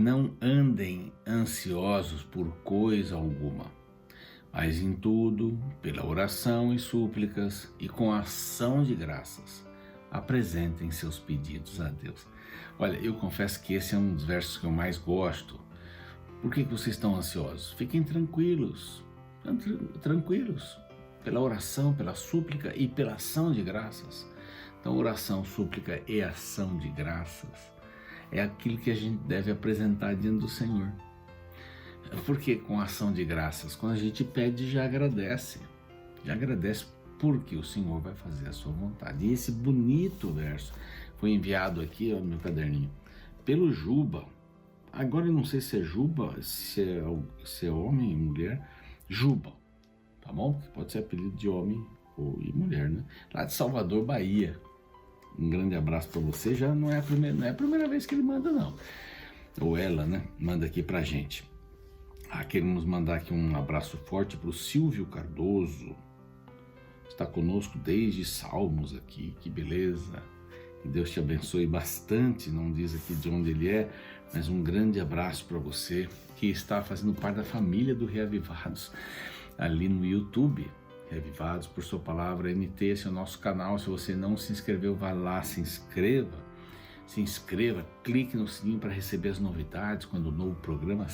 Não andem ansiosos por coisa alguma, mas em tudo, pela oração e súplicas e com ação de graças, apresentem seus pedidos a Deus. Olha, eu confesso que esse é um dos versos que eu mais gosto. Por que vocês estão ansiosos? Fiquem tranquilos, tranquilos, pela oração, pela súplica e pela ação de graças. Então, oração, súplica e ação de graças é aquilo que a gente deve apresentar diante do Senhor. Por que com ação de graças? Quando a gente pede, já agradece porque o Senhor vai fazer a sua vontade. E esse bonito verso foi enviado aqui no meu caderninho pelo Juba. Agora eu não sei se é Juba, se é homem e mulher. Juba, tá bom? Porque pode ser apelido de homem e mulher, né? Lá de Salvador, Bahia. Um grande abraço para você. Já não é a primeira vez que ele manda, não. Ou ela, né? Manda aqui pra gente. Queremos mandar aqui um abraço forte para o Silvio Cardoso. Está conosco desde Salmos aqui, que beleza. Que Deus te abençoe bastante, não diz aqui de onde ele é, mas um grande abraço para você que está fazendo parte da família do Reavivados, ali no YouTube. Reavivados por sua palavra MT, esse é o nosso canal. Se você não se inscreveu, vá lá, se inscreva, clique no sininho para receber as novidades quando o novo programa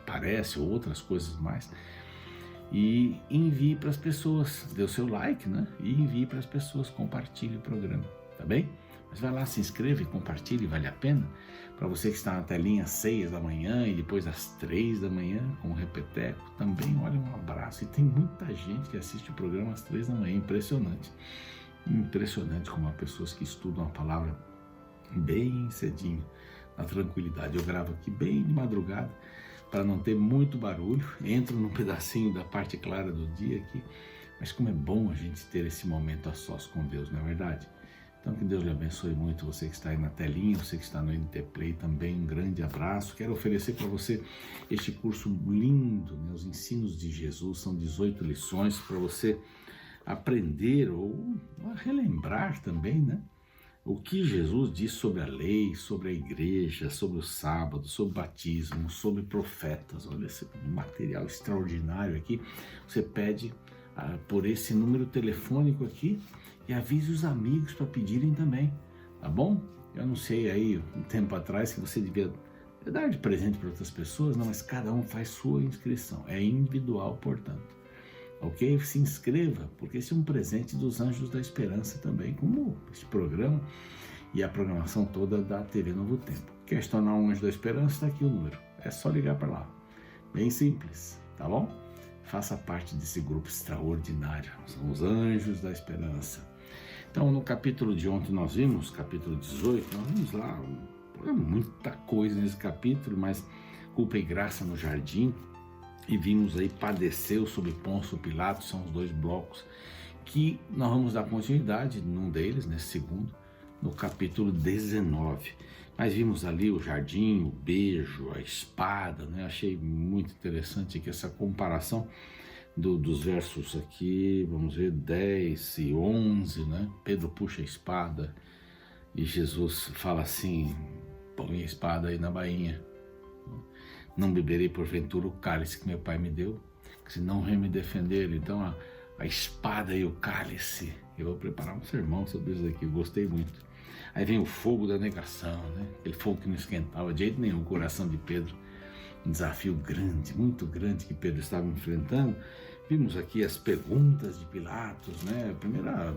aparece ou outras coisas mais. E envie para as pessoas, dê o seu like, né? E envie para as pessoas, compartilhe o programa, tá bem? Mas vai lá, se inscreva e compartilhe, vale a pena. Para você que está na telinha às 6 da manhã e depois às 3 da manhã com o Repeteco, também olha, um abraço. E tem muita gente que assiste o programa às 3 da manhã, impressionante. Impressionante como há pessoas que estudam a palavra bem cedinho, na tranquilidade. Eu gravo aqui bem de madrugada, para não ter muito barulho, entro num pedacinho da parte clara do dia aqui, mas como é bom a gente ter esse momento a sós com Deus, não é verdade? Então que Deus lhe abençoe muito, você que está aí na telinha, você que está no NT Play também, um grande abraço. Quero oferecer para você este curso lindo, né? Os ensinos de Jesus, são 18 lições para você aprender ou relembrar também, né? O que Jesus diz sobre a lei, sobre a igreja, sobre o sábado, sobre o batismo, sobre profetas. Olha esse material extraordinário aqui. Você pede por esse número telefônico aqui e avise os amigos para pedirem também, tá bom? Eu não sei aí, um tempo atrás, que você devia dar de presente para outras pessoas, não, mas cada um faz sua inscrição, é individual, portanto. Ok? Se inscreva, porque esse é um presente dos Anjos da Esperança também, como esse programa e a programação toda da TV Novo Tempo. Quer se tornar um Anjo da Esperança? Está aqui o número, é só ligar para lá. Bem simples, tá bom? Faça parte desse grupo extraordinário, são os Anjos da Esperança. Então, no capítulo de ontem nós vimos, capítulo 18, nós vimos lá muita coisa nesse capítulo, mas culpa e graça no jardim. E vimos aí padeceu sob Pôncio Pilatos, são os dois blocos que nós vamos dar continuidade num deles, nesse segundo, no capítulo 19. Mas vimos ali o jardim, o beijo, a espada, né? Achei muito interessante aqui essa comparação dos versos aqui, vamos ver, 10 e 11, né? Pedro puxa a espada e Jesus fala assim, põe a espada aí na bainha. Não beberei porventura o cálice que meu pai me deu, que se não vem me defender. Então a espada e o cálice, eu vou preparar um sermão sobre isso aqui, eu gostei muito. Aí vem o fogo da negação, né? Aquele fogo que não esquentava de jeito nenhum o coração de Pedro. Um desafio grande, muito grande que Pedro estava enfrentando. Vimos aqui as perguntas de Pilatos, né? Primeiro a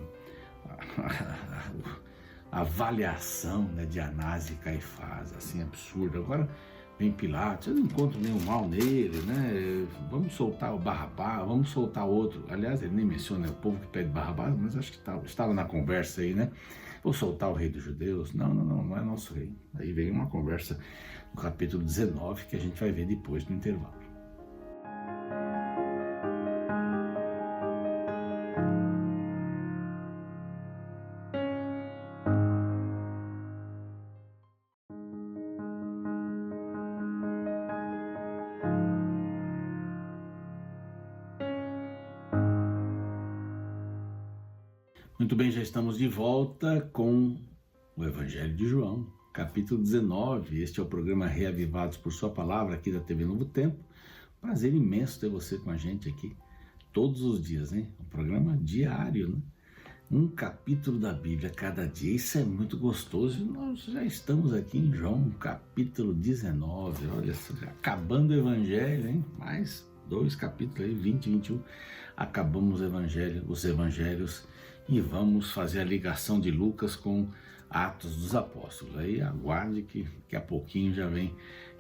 avaliação, né, de Anás e Caifás, assim, absurdo. Agora vem Pilatos, eu não encontro nenhum mal nele, né? Vamos soltar o Barrabás, vamos soltar outro. Aliás, ele nem menciona o povo que pede Barrabás, mas acho que estava na conversa aí, né? Vou soltar o rei dos judeus. Não é nosso rei. Aí vem uma conversa no capítulo 19 que a gente vai ver depois do intervalo. Muito bem, já estamos de volta com o Evangelho de João, capítulo 19. Este é o programa Reavivados por Sua Palavra, aqui da TV Novo Tempo. Prazer imenso ter você com a gente aqui, todos os dias, hein? Um programa diário, né? Um capítulo da Bíblia cada dia, isso é muito gostoso. Nós já estamos aqui em João, capítulo 19, olha só, acabando o Evangelho, hein? Mais 2 capítulos aí, 20 e 21, acabamos os Evangelhos e vamos fazer a ligação de Lucas com Atos dos Apóstolos. Aí aguarde que a pouquinho já vem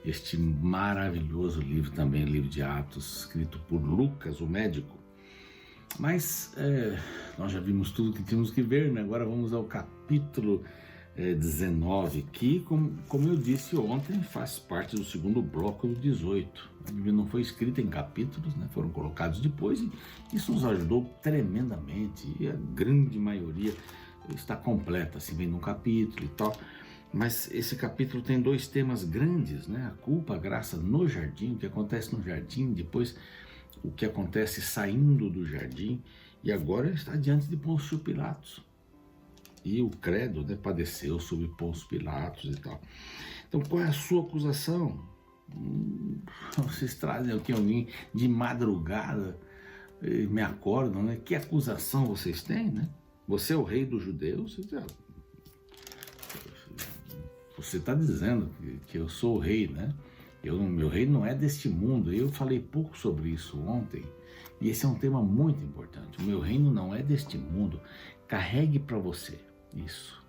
este maravilhoso livro também, livro de Atos, escrito por Lucas, o médico. Mas nós já vimos tudo que tínhamos que ver, né? Agora vamos ao capítulo 19, que, como eu disse ontem, faz parte do segundo bloco do 18. A Bíblia não foi escrita em capítulos, né? Foram colocados depois e isso nos ajudou tremendamente. E a grande maioria está completa, assim, vem num capítulo e tal. Mas esse capítulo tem 2 temas grandes, né? A culpa, a graça no jardim, o que acontece no jardim, depois o que acontece saindo do jardim, e agora ele está diante de Pôncio Pilatos. E o credo, né, padeceu sob Pôncio Pilatos e tal. Então, qual é a sua acusação? Vocês trazem aqui alguém de madrugada, me acordam, né? Que acusação vocês têm, né? Você é o rei dos judeus? Você está dizendo que eu sou o rei, né? Meu reino não é deste mundo. Eu falei pouco sobre isso ontem, e esse é um tema muito importante. O meu reino não é deste mundo. Carregue para você isso.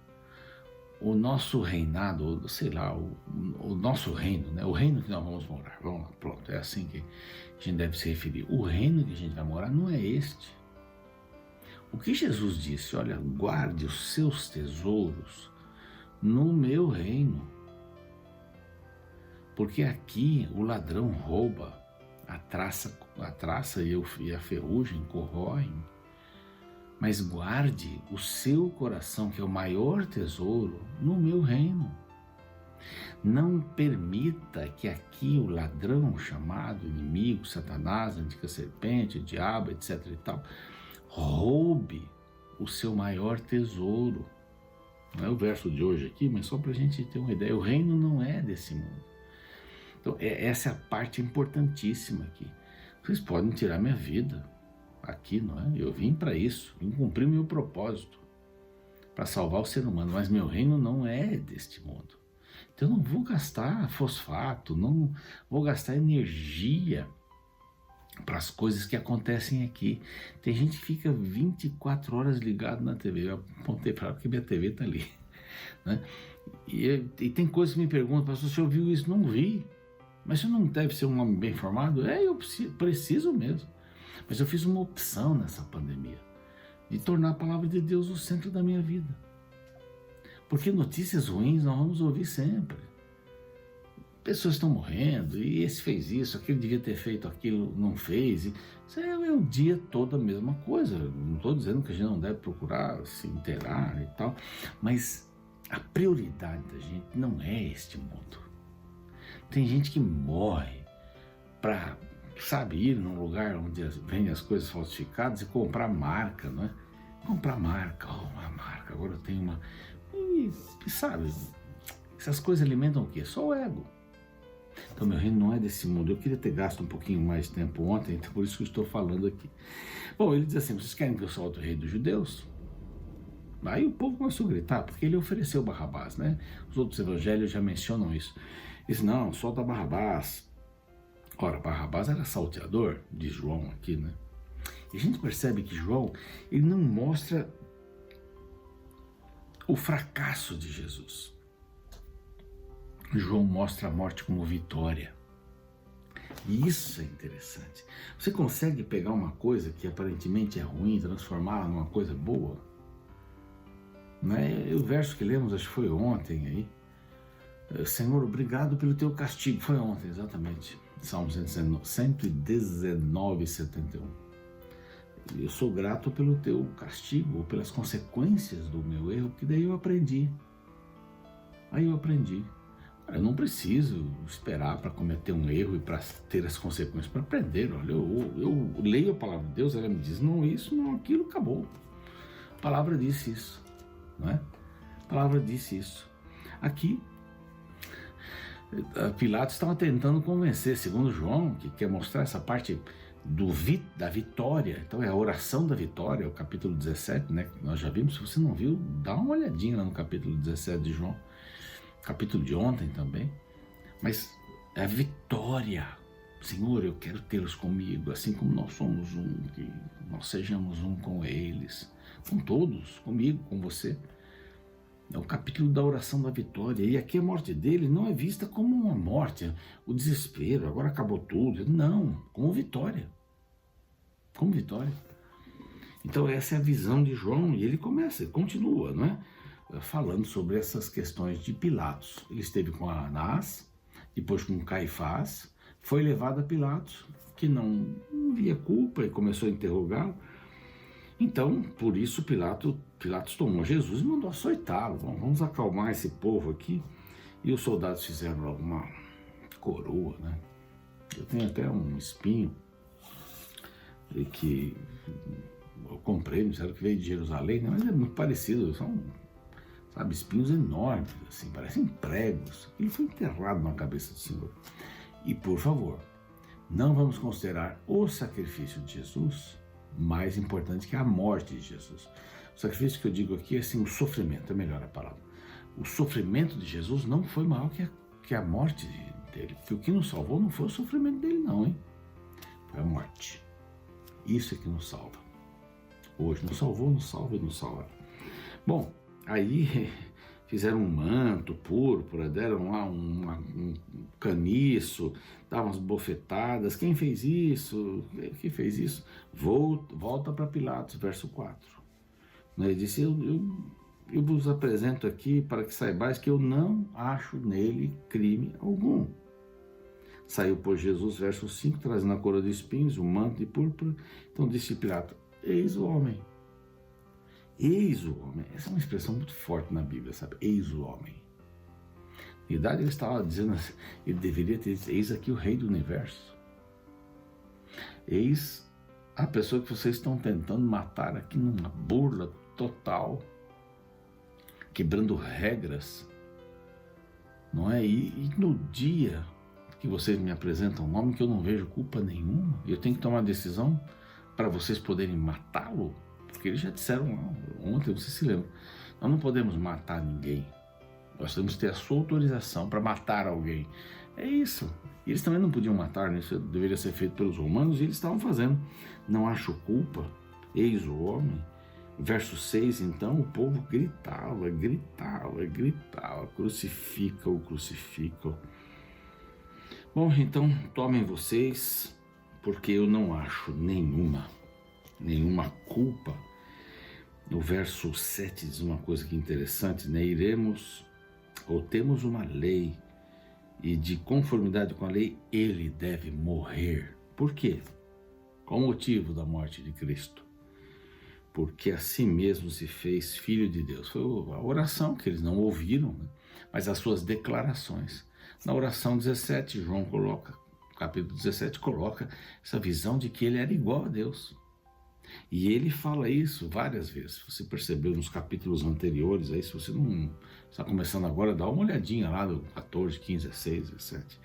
O nosso reinado, sei lá, o nosso reino, né? O reino que nós vamos morar. Vamos lá, pronto, é assim que a gente deve se referir. O reino que a gente vai morar não é este. O que Jesus disse? Olha, guarde os seus tesouros no meu reino. Porque aqui o ladrão rouba, a traça e a ferrugem corroem. Mas guarde o seu coração, que é o maior tesouro, no meu reino. Não permita que aqui o ladrão, chamado inimigo, Satanás, antiga serpente, o diabo, etc. e tal, roube o seu maior tesouro. Não é o verso de hoje aqui, mas só para a gente ter uma ideia. O reino não é desse mundo. Então, essa é a parte importantíssima aqui. Vocês podem tirar minha vida aqui, não é? Eu vim para isso, vim cumprir meu propósito, para salvar o ser humano, mas meu reino não é deste mundo. Então, eu não vou gastar fosfato, não vou gastar energia para as coisas que acontecem aqui. Tem gente que fica 24 horas ligado na TV. Eu apontei para ela porque minha TV está ali, né? E tem coisas que me perguntam, pastor, você ouviu isso? Não vi. Mas você não deve ser um homem bem informado? Eu preciso mesmo. Mas eu fiz uma opção nessa pandemia, de tornar a palavra de Deus o centro da minha vida. Porque notícias ruins nós vamos ouvir sempre. Pessoas estão morrendo, e esse fez isso, aquele devia ter feito aquilo, não fez. Isso é o dia todo a mesma coisa. Não estou dizendo que a gente não deve procurar se inteirar e tal, mas a prioridade da gente não é este mundo. Tem gente que morre para, ir num lugar onde vendem as coisas falsificadas e comprar marca, não é? Comprar marca, uma marca, agora eu tenho uma... E essas coisas alimentam o quê? Só o ego. Então, meu reino não é desse mundo. Eu queria ter gasto um pouquinho mais de tempo ontem, então por isso que eu estou falando aqui. Bom, ele diz assim, vocês querem que eu solte o rei dos judeus? Aí o povo começou a gritar, porque ele ofereceu Barrabás, né? Os outros evangelhos já mencionam isso. Ele disse, não, solta Barrabás. Ora, Barrabás era salteador, diz João aqui, né? E a gente percebe que João, ele não mostra o fracasso de Jesus. João mostra a morte como vitória. E isso é interessante. Você consegue pegar uma coisa que aparentemente é ruim, transformá-la numa coisa boa? Né? O verso que lemos, acho que foi ontem aí. Senhor, obrigado pelo teu castigo. Foi ontem, exatamente. Salmo 119, 71. Eu sou grato pelo teu castigo, ou pelas consequências do meu erro, que daí eu aprendi. Aí eu aprendi. Eu não preciso esperar para cometer um erro e para ter as consequências, para aprender. Olha, eu leio a palavra de Deus, ela me diz, não isso, não aquilo, acabou. A palavra disse isso, não é? A palavra disse isso. Aqui, Pilatos estava tentando convencer, segundo João, que quer mostrar essa parte da vitória. Então é a oração da vitória, o capítulo 17, né? Nós já vimos. Se você não viu, dá uma olhadinha lá no capítulo 17 de João, capítulo de ontem também. Mas é a vitória. Senhor, eu quero tê-los comigo, assim como nós somos um, que nós sejamos um com eles, com todos, comigo, com você. É o capítulo da oração da vitória. E aqui a morte dele não é vista como uma morte, o desespero, agora acabou tudo. Não, como vitória. Como vitória. Então essa é a visão de João, e ele continua, não é? Falando sobre essas questões de Pilatos. Ele esteve com Anás, depois com Caifás, foi levado a Pilatos, que não via culpa, e começou a interrogá-lo. Então, por isso, Pilatos tomou Jesus e mandou açoitá-lo. Vamos acalmar esse povo aqui. E os soldados fizeram alguma coroa, né? Eu tenho até um espinho que eu comprei, me disseram que veio de Jerusalém, né? Mas é muito parecido, são, sabe, espinhos enormes, assim, parecem pregos. Ele foi enterrado na cabeça do Senhor. E, por favor, não vamos considerar o sacrifício de Jesus mais importante que a morte de Jesus. O sacrifício que eu digo aqui é assim, o sofrimento, é melhor a palavra. O sofrimento de Jesus não foi maior que a morte dele. Porque o que nos salvou não foi o sofrimento dele não, hein? Foi a morte. Isso é que nos salva. Hoje nos salvou, nos salva e nos salva. Bom, aí fizeram um manto púrpura, deram lá um caniço, davam umas bofetadas. Quem fez isso? Quem fez isso? Volta para Pilatos, verso 4. Ele disse, eu vos apresento aqui para que saibais que eu não acho nele crime algum. Saiu, pois, Jesus, verso 5, trazendo a coroa de espinhos, o manto de púrpura. Então disse Pilatos, eis o homem. Eis o homem. Essa é uma expressão muito forte na Bíblia, sabe? Eis o homem. Na verdade, ele estava dizendo, ele deveria ter dito, eis aqui o rei do universo. Eis a pessoa que vocês estão tentando matar aqui numa burla total, quebrando regras, não é? E no dia que vocês me apresentam um homem que eu não vejo culpa nenhuma, eu tenho que tomar uma decisão para vocês poderem matá-lo, porque eles já disseram ontem, você se lembra, nós não podemos matar ninguém, nós temos que ter a sua autorização para matar alguém. É isso. E eles também não podiam matar, né? Isso deveria ser feito pelos romanos, e eles estavam fazendo. Não acho culpa, eis o homem. Verso 6, então, o povo gritava, crucifica-o, crucifica-o. Bom, então, tomem vocês, porque eu não acho nenhuma culpa. No verso 7 diz uma coisa que é interessante, né? Temos uma lei, e de conformidade com a lei, ele deve morrer. Por quê? Qual o motivo da morte de Cristo? Porque a si mesmo se fez filho de Deus. Foi a oração que eles não ouviram, né? Mas as suas declarações. Na oração 17, João coloca, capítulo 17, coloca essa visão de que ele era igual a Deus. E ele fala isso várias vezes. Você percebeu nos capítulos anteriores, aí se você não está começando agora, dá uma olhadinha lá do 14, 15, 16, 17.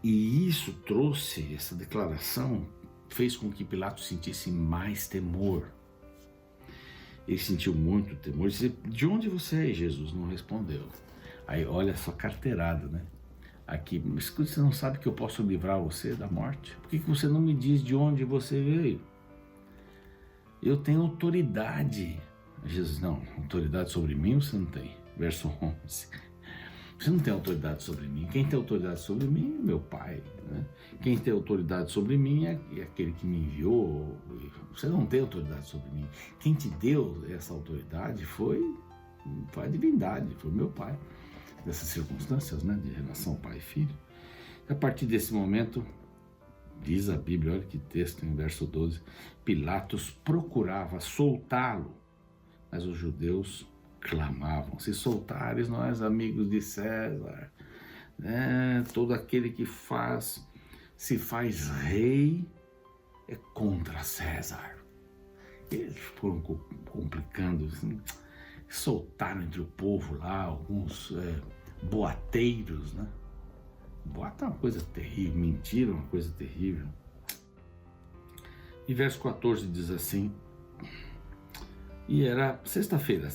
E isso trouxe, essa declaração, fez com que Pilatos sentisse mais temor. Ele sentiu muito temor. Ele disse, de onde você é, Jesus? Não respondeu. Aí olha a sua carteirada, né? Aqui, mas você não sabe que eu posso livrar você da morte? Por que você não me diz de onde você veio? Eu tenho autoridade. Jesus, não, autoridade sobre mim você não tem. Verso 11. Você não tem autoridade sobre mim. Quem tem autoridade sobre mim é meu Pai, né? Quem tem autoridade sobre mim é aquele que me enviou. Você não tem autoridade sobre mim. Quem te deu essa autoridade foi a divindade, foi meu Pai. Dessas circunstâncias, né, de relação pai e filho. A partir desse momento, diz a Bíblia, olha que texto, em verso 12, Pilatos procurava soltá-lo, mas os judeus clamavam, se soltares nós, amigos de César, né, todo aquele que se faz rei é contra César. Eles foram complicando, assim, soltaram entre o povo lá alguns boateiros, né? Boato é uma coisa terrível, mentira é uma coisa terrível. E verso 14 diz assim: e era sexta-feira,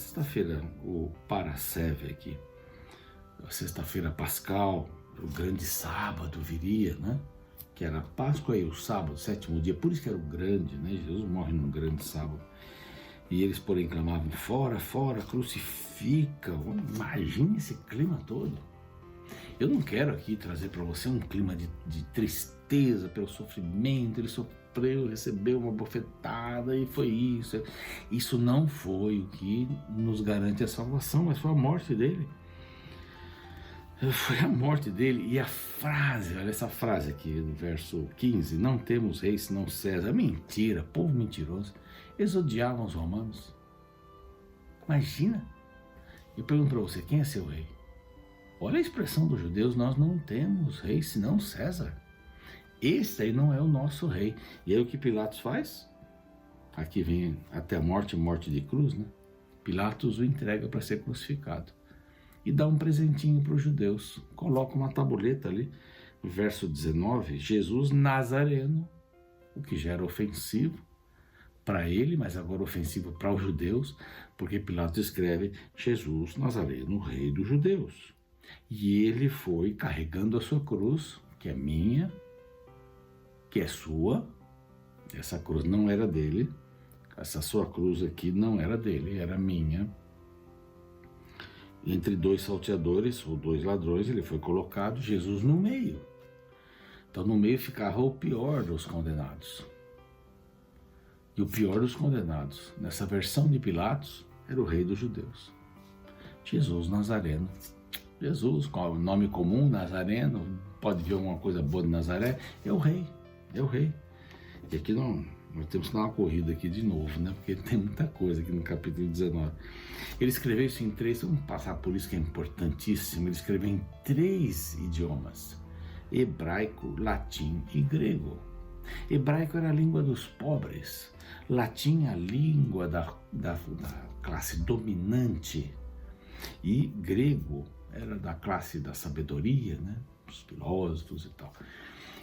o Parasceve aqui, sexta-feira pascal, o grande sábado viria, né? Que era a Páscoa e o sábado, sétimo dia, por isso que era o grande, né? Jesus morre num grande sábado. E eles, porém, clamavam: fora, fora, crucifica. Imagine esse clima todo. Eu não quero aqui trazer para você um clima de tristeza pelo sofrimento. Ele sofreu, recebeu uma bofetada e foi isso. Isso não foi o que nos garante a salvação, mas foi a morte dele. Foi a morte dele. E a frase, olha essa frase aqui no verso 15: não temos rei senão César. Mentira, povo mentiroso. Eles odiavam os romanos. Imagina. Eu pergunto para você: quem é seu rei? Olha a expressão dos judeus: nós não temos rei senão César. Esse aí não é o nosso rei. E aí o que Pilatos faz? Aqui vem até a morte de cruz, né? Pilatos o entrega para ser crucificado. E dá um presentinho para os judeus. Coloca uma tabuleta ali, no verso 19, Jesus Nazareno, o que já era ofensivo para ele, mas agora ofensivo para os judeus, porque Pilatos escreve: Jesus Nazareno, rei dos judeus. E ele foi carregando a sua cruz, que é minha, que é sua. Essa cruz não era dele, essa sua cruz aqui não era dele, era minha. Entre dois salteadores ou dois ladrões, ele foi colocado, Jesus no meio. Então no meio ficava o pior dos condenados. E o pior dos condenados, nessa versão de Pilatos, era o rei dos judeus. Jesus Nazareno. Jesus, qual é o nome comum, Nazareno, pode ver alguma coisa boa de Nazaré, é o rei, é o rei. E aqui nós temos que dar uma corrida aqui de novo, né? Porque tem muita coisa aqui no capítulo 19. Ele escreveu isso em 3, vamos passar por isso que é importantíssimo, ele escreveu em 3 idiomas: hebraico, latim e grego. Hebraico era a língua dos pobres, latim a língua da classe dominante, e grego era da classe da sabedoria, né? Os filósofos e tal.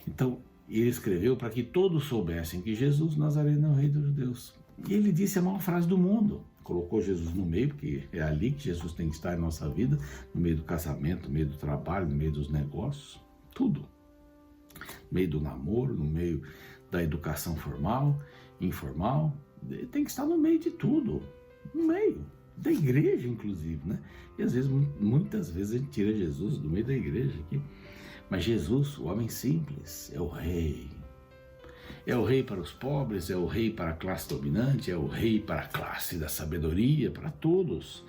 Então, ele escreveu para que todos soubessem que Jesus Nazareno é o rei dos judeus. E ele disse a maior frase do mundo. Colocou Jesus no meio, porque é ali que Jesus tem que estar em nossa vida, no meio do casamento, no meio do trabalho, no meio dos negócios, tudo. No meio do namoro, no meio da educação formal, informal, tem que estar no meio de tudo, no meio da igreja, inclusive, né? E às vezes, muitas vezes a gente tira Jesus do meio da igreja aqui. Mas Jesus, o homem simples, é o rei. É o rei para os pobres, é o rei para a classe dominante, é o rei para a classe da sabedoria, para todos.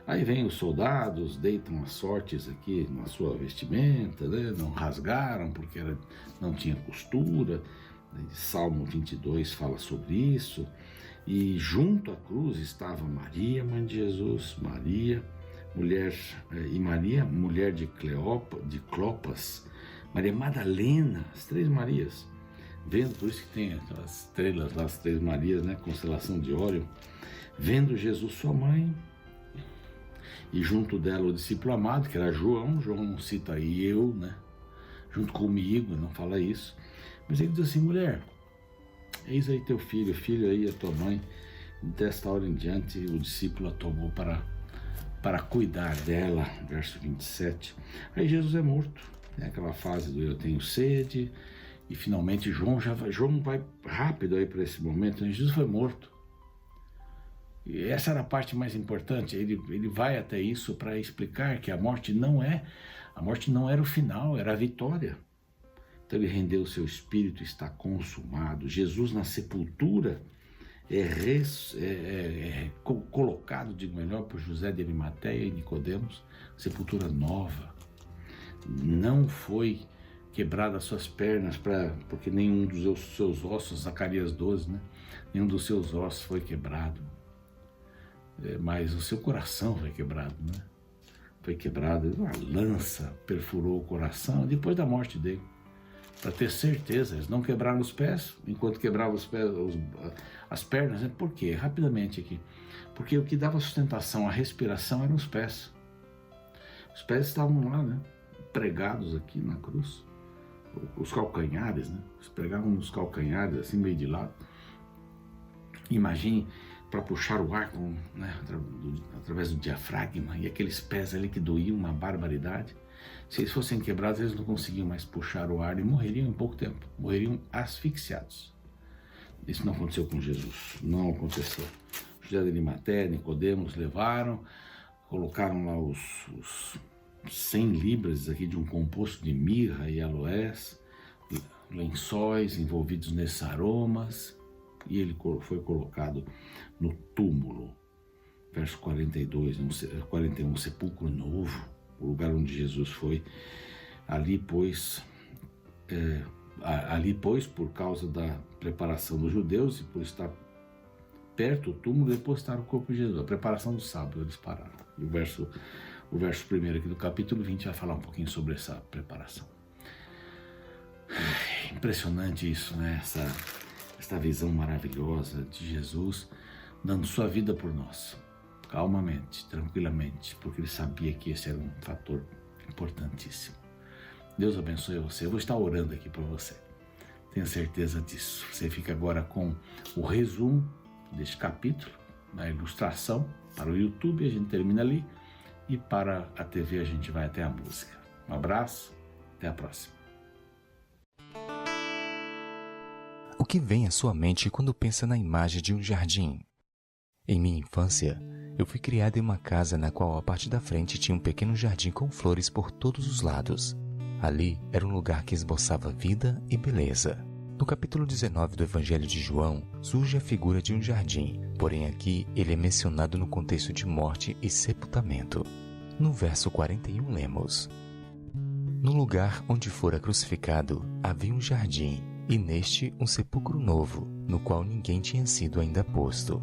Aí vem os soldados, deitam as sortes aqui na sua vestimenta, né? Não rasgaram porque não tinha costura. Salmo 22 fala sobre isso. E junto à cruz estava Maria, mãe de Jesus, Maria, mulher de Clopas, Maria Madalena, as 3 Marias, vendo, por isso que tem aquelas estrelas lá, as 3 Marias, né, constelação de Órion, vendo Jesus, sua mãe, e junto dela o discípulo amado, que era João não cita aí eu, né, junto comigo, não fala isso, mas ele diz assim: mulher, eis aí teu filho, aí a tua mãe. Desta hora em diante o discípulo a tomou para cuidar dela, verso 27. Aí Jesus é morto, né? Aquela fase do eu tenho sede, e finalmente João vai rápido aí para esse momento, né? Jesus foi morto. E essa era a parte mais importante, ele vai até isso para explicar que a morte não era o final, era a vitória. Então ele rendeu o seu espírito, está consumado. Jesus na sepultura colocado, digo melhor, por José de Arimateia e Nicodemos, sepultura nova. Não foi quebrada as suas pernas, porque nenhum dos seus ossos, Zacarias 12, né? Nenhum dos seus ossos foi quebrado. Mas o seu coração foi quebrado, né? Foi quebrado, uma lança perfurou o coração depois da morte dele. Para ter certeza, eles não quebraram os pés, enquanto quebravam as pernas, né? Por quê? Rapidamente aqui. Porque o que dava sustentação à respiração eram os pés. Os pés estavam lá, né? pregados aqui na cruz. Os calcanhares, né? Eles pregavam nos calcanhares, assim, meio de lado. Imagine para puxar o ar né, através do diafragma, e aqueles pés ali que doíam uma barbaridade. Se eles fossem quebrados, eles não conseguiam mais puxar o ar e morreriam em pouco tempo, morreriam asfixiados. Isso não aconteceu com Jesus, não aconteceu. José de Arimateia, Nicodemos levaram, colocaram lá os 100 libras aqui de um composto de mirra e aloés, lençóis envolvidos nesses aromas, e ele foi colocado no túmulo. Verso 42, 41, sepulcro novo, o lugar onde Jesus foi. Ali, pois, por causa da preparação dos judeus e por estar perto do túmulo, depositaram o corpo de Jesus. A preparação do sábado, eles pararam. E o verso 1 aqui do capítulo 20 vai falar um pouquinho sobre essa preparação. Impressionante isso, né? Esta visão maravilhosa de Jesus dando sua vida por nós, calmamente, tranquilamente, porque ele sabia que esse era um fator importantíssimo. Deus abençoe você. Eu vou estar orando aqui por você, tenha certeza disso. Você fica agora com o resumo deste capítulo, na ilustração para o YouTube, a gente termina ali, e para a TV a gente vai até a música. Um abraço, até a próxima. O que vem à sua mente quando pensa na imagem de um jardim? Em minha infância, eu fui criado em uma casa na qual a parte da frente tinha um pequeno jardim com flores por todos os lados. Ali era um lugar que esboçava vida e beleza. No capítulo 19 do Evangelho de João, surge a figura de um jardim, porém aqui ele é mencionado no contexto de morte e sepultamento. No verso 41 lemos: No lugar onde fora crucificado havia um jardim, e neste um sepulcro novo, no qual ninguém tinha sido ainda posto.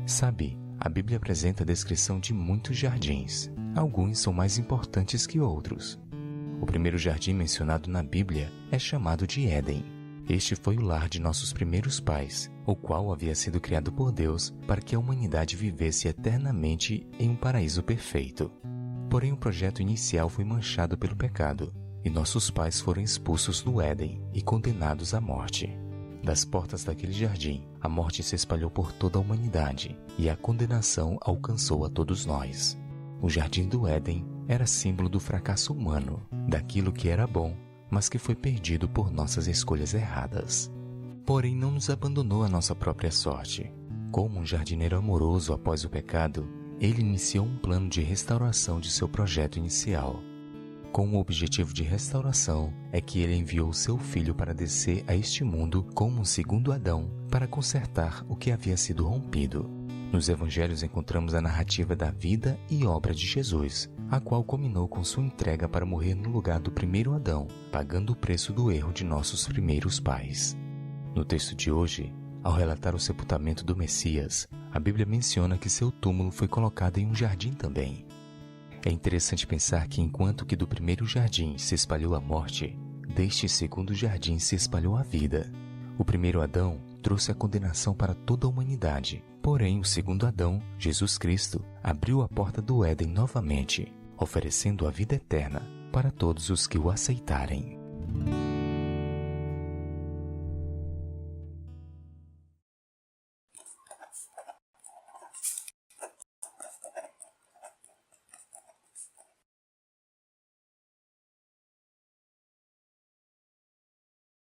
Sabe, a Bíblia apresenta a descrição de muitos jardins. Alguns são mais importantes que outros. O primeiro jardim mencionado na Bíblia é chamado de Éden. Este foi o lar de nossos primeiros pais, o qual havia sido criado por Deus para que a humanidade vivesse eternamente em um paraíso perfeito. Porém, o projeto inicial foi manchado pelo pecado, e nossos pais foram expulsos do Éden e condenados à morte. Das portas daquele jardim, a morte se espalhou por toda a humanidade, e a condenação alcançou a todos nós. O jardim do Éden era símbolo do fracasso humano, daquilo que era bom, mas que foi perdido por nossas escolhas erradas. Porém, não nos abandonou à nossa própria sorte. Como um jardineiro amoroso após o pecado, ele iniciou um plano de restauração de seu projeto inicial. Com o objetivo de restauração é que ele enviou seu filho para descer a este mundo como um segundo Adão para consertar o que havia sido rompido. Nos evangelhos encontramos a narrativa da vida e obra de Jesus, a qual culminou com sua entrega para morrer no lugar do primeiro Adão, pagando o preço do erro de nossos primeiros pais. No texto de hoje, ao relatar o sepultamento do Messias, a Bíblia menciona que seu túmulo foi colocado em um jardim também. É interessante pensar que enquanto que do primeiro jardim se espalhou a morte, deste segundo jardim se espalhou a vida. O primeiro Adão trouxe a condenação para toda a humanidade, porém o segundo Adão, Jesus Cristo, abriu a porta do Éden novamente, oferecendo a vida eterna para todos os que o aceitarem.